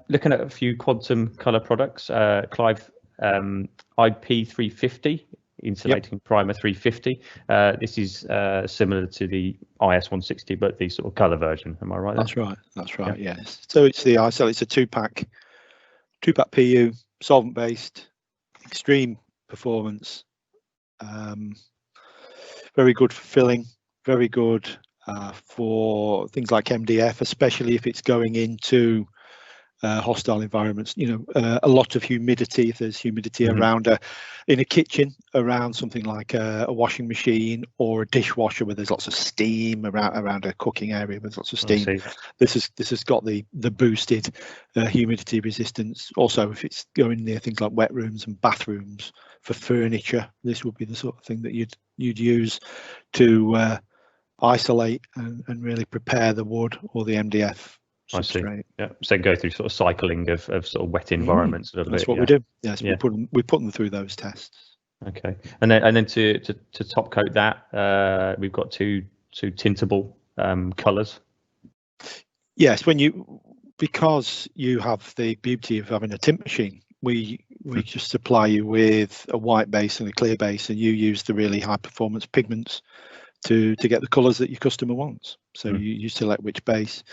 Looking at a few quantum color products, Clive, IP350 insulating primer 350. This is similar to the IS160, but the sort of color version. Am I right? That's right. That's right. Yeah. Yes. So it's the ISO. It's a two-pack PU, solvent-based, extreme performance. Very good for filling. Very good for things like MDF, especially if it's going into hostile environments. A lot of humidity. If there's humidity around in a kitchen, around something like a washing machine or a dishwasher where there's lots of steam around a cooking area with lots of steam. This has got the boosted humidity resistance. Also, if it's going near things like wet rooms and bathrooms for furniture, this would be the sort of thing that you'd use to isolate and really prepare the wood or the MDF substrate. I see. Yeah. So go through sort of cycling of sort of wet environments a little bit. That's what we do. Yes, we put them through those tests. Okay, and then to top coat that, we've got two tintable colours. Yes, because you have the beauty of having a tint machine, we just supply you with a white base and a clear base, and you use the really high performance pigments to get the colours that your customer wants. So you select which base,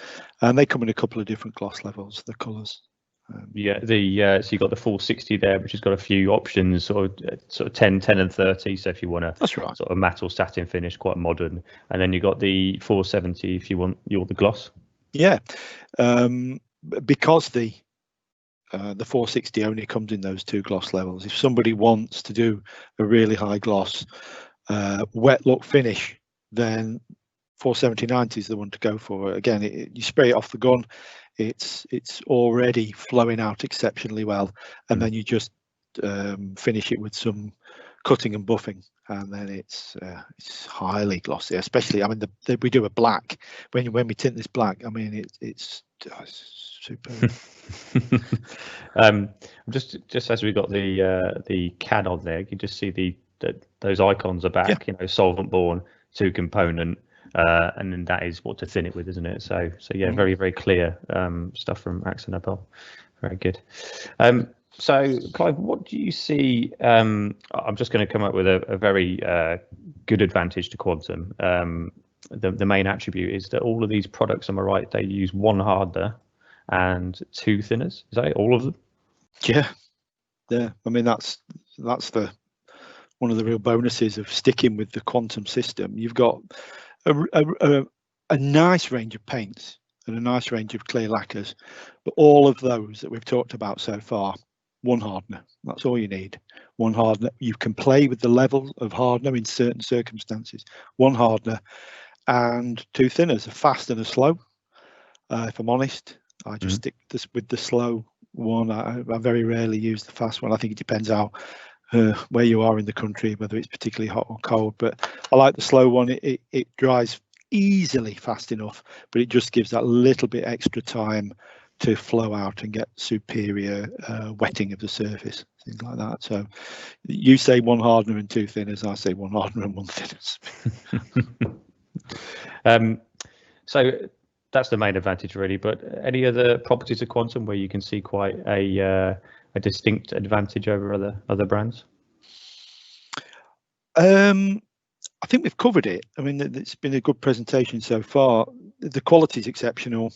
and they come in a couple of different gloss levels, the colours. So you've got the 460 there, which has got a few options, sort of 10, and 30. So if you want a sort of matte or satin finish, quite modern, and then you got the 470 if you want the gloss. Yeah, because the 460 only comes in those two gloss levels. If somebody wants to do a really high gloss wet look finish, then 470/90 is the one to go for. Again, you spray it off the gun, it's already flowing out exceptionally well, and then you just finish it with some cutting and buffing, and then it's highly glossy. Especially, I mean, we do a black when we tint this black. I mean, it's superb. Just as we got the CAD on there, you can just see those icons are back. Solvent-borne, 2-component, and then that is what to thin it with, isn't it? So yeah, very, very clear stuff from AkzoNobel. Very good. So Clive, what do you see? I'm just going to come up with a very good advantage to Quantum. The main attribute is that all of these products, am I right, they use one hardener and 2 thinners. Is that all of them? Yeah. I mean, that's one of the real bonuses of sticking with the Quantum system. You've got a nice range of paints and a nice range of clear lacquers, but all of those that we've talked about so far, one hardener. That's all you need. One hardener. You can play with the level of hardener in certain circumstances. One hardener and 2 thinners, a fast and a slow. If I'm honest, I just stick with the slow one. I very rarely use the fast one. I think it depends where you are in the country, whether it's particularly hot or cold, but I like the slow one. It dries easily fast enough, but it just gives that little bit extra time to flow out and get superior wetting of the surface, things like that. So you say one hardener and 2 thinners, I say one hardener and 1 thinners. So that's the main advantage really, but any other properties of Quantum where you can see quite a distinct advantage over other brands? I think we've covered it. I mean, it's been a good presentation so far. The quality is exceptional.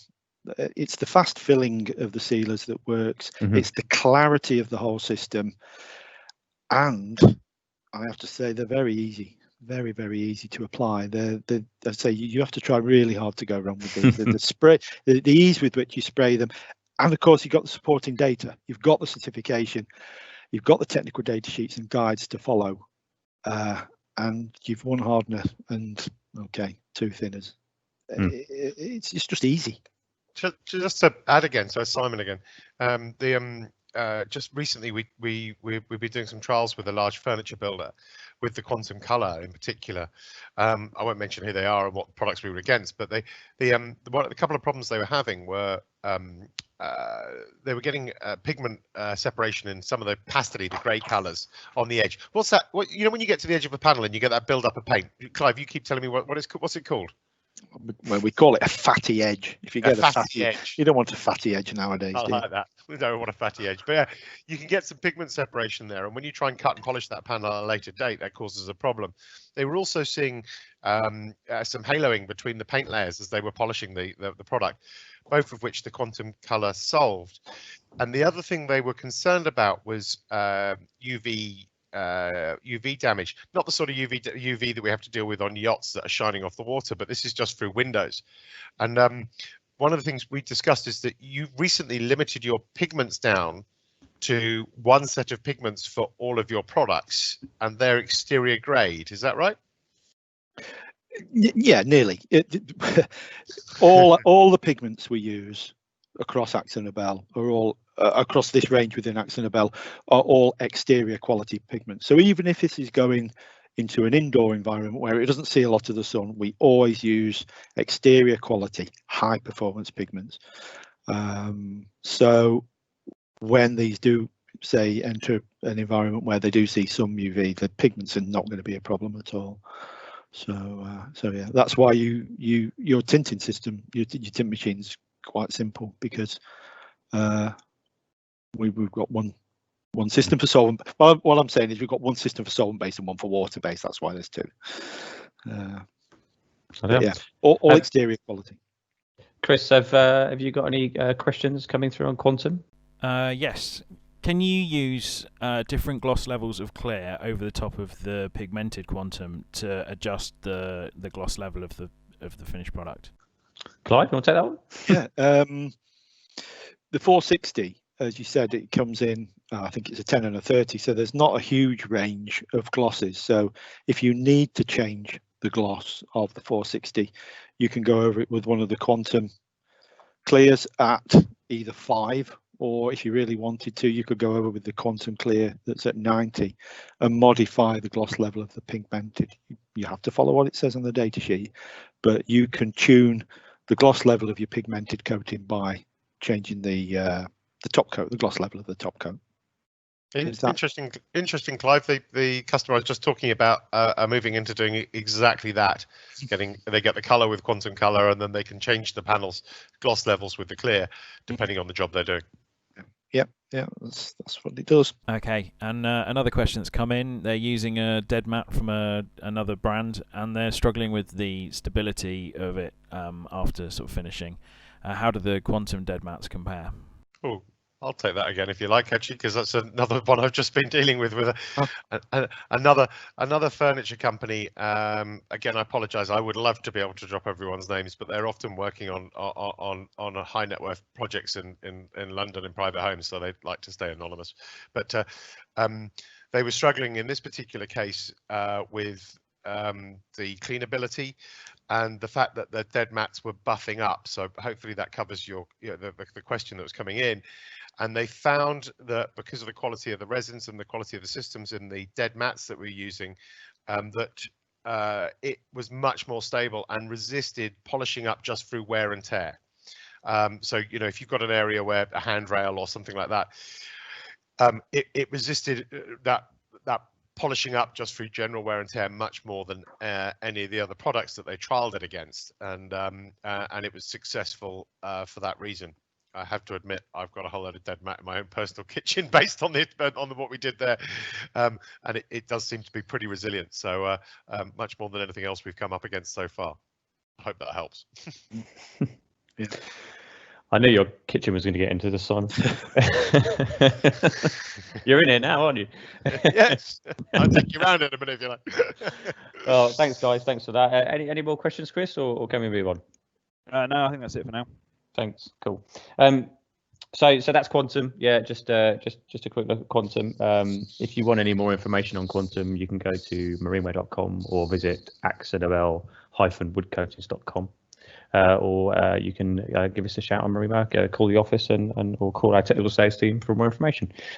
It's the fast filling of the sealers that works. It's the clarity of the whole system, and I have to say they're very easy, very, very easy to apply. I'd say you have to try really hard to go wrong with these. The spray, the ease with which you spray them. And of course, you've got the supporting data, you've got the certification, you've got the technical data sheets and guides to follow, and you've one hardener and 2 thinners. It's just easy. Just to add again, so Simon again, just recently we've been doing some trials with a large furniture builder with the Quantum Color in particular. I won't mention who they are and what products we were against, but a couple of problems they were having were they were getting pigment separation in some of the pastely, the grey colours on the edge. What's that? When you get to the edge of a panel and you get that build up of paint, Clive, you keep telling me what's it called? Well, we call it a fatty edge. If you get a fatty edge, you don't want a fatty edge nowadays. I like that. We don't want a fatty edge, but yeah, you can get some pigment separation there. And when you try and cut and polish that panel at a later date, that causes a problem. They were also seeing some haloing between the paint layers as they were polishing the product, both of which the quantum color solved. And the other thing they were concerned about was UV damage, not the sort of UV that we have to deal with on yachts that are shining off the water, but this is just through windows. And one of the things we discussed is that you recently limited your pigments down to one set of pigments for all of your products, and they're exterior grade. Is that right? Yeah, nearly. All the pigments we use across AkzoNobel are all across this range within AkzoNobel are all exterior quality pigments. So even if this is going into an indoor environment where it doesn't see a lot of the sun, we always use exterior quality, high performance pigments. So when these do, say, enter an environment where they do see some UV, the pigments are not going to be a problem at all. So yeah, that's why your tinting system, your tint machine's quite simple, because we've got one system for solvent. Well, what I'm saying is we've got one system for solvent based and one for water based. That's why there's two. Yeah, all exterior quality. Chris, have you got any questions coming through on quantum? Yes. Can you use different gloss levels of clear over the top of the pigmented quantum to adjust the gloss level of the finished product? Clive, you want to take that one? Yeah. The 460, as you said, it comes in, I think it's a 10 and a 30, so there's not a huge range of glosses. So if you need to change the gloss of the 460, you can go over it with one of the quantum clears at either 5, or if you really wanted to, you could go over with the quantum clear that's at 90 and modify the gloss level of the pigmented. You have to follow what it says on the data sheet, but you can tune the gloss level of your pigmented coating by changing the top coat, the gloss level of the top coat. Interesting, Clive. The customer I was just talking about are moving into doing exactly that. They get the color with quantum color, and then they can change the panels gloss levels with the clear, depending on the job they're doing. Yeah, that's what it does. Okay, and another question that's come in. They're using a dead mat from another brand, and they're struggling with the stability of it after sort of finishing. How do the quantum dead mats compare? Oh, I'll take that again if you like, actually, because that's another one I've just been dealing with another furniture company. Again, I apologise. I would love to be able to drop everyone's names, but they're often working on a high net worth projects in London in private homes, so they like to stay anonymous. But they were struggling in this particular case with the cleanability and the fact that the dead mats were buffing up. So hopefully that covers the question that was coming in. And they found that because of the quality of the resins and the quality of the systems in the dead mats that we're using, that it was much more stable and resisted polishing up just through wear and tear. So, if you've got an area where a handrail or something like that, it resisted that polishing up just through general wear and tear much more than any of the other products that they trialed it against, and it was successful for that reason. I have to admit, I've got a whole load of dead mat in my own personal kitchen based on what we did there, and it does seem to be pretty resilient. So much more than anything else we've come up against so far. I hope that helps. Yeah. I knew your kitchen was going to get into the sun. You're in it now, aren't you? Yes. I'll take you around in a minute if you like. Well, thanks, guys. Thanks for that. Any more questions, Chris, or can we move on? No, I think that's it for now. Thanks. Cool. So that's quantum. Yeah, just a quick look at quantum. If you want any more information on quantum, you can go to marineware.com or visit AkzoNobel-woodcoatings.com. Or you can give us a shout on Marineware, call the office or call our technical sales team for more information.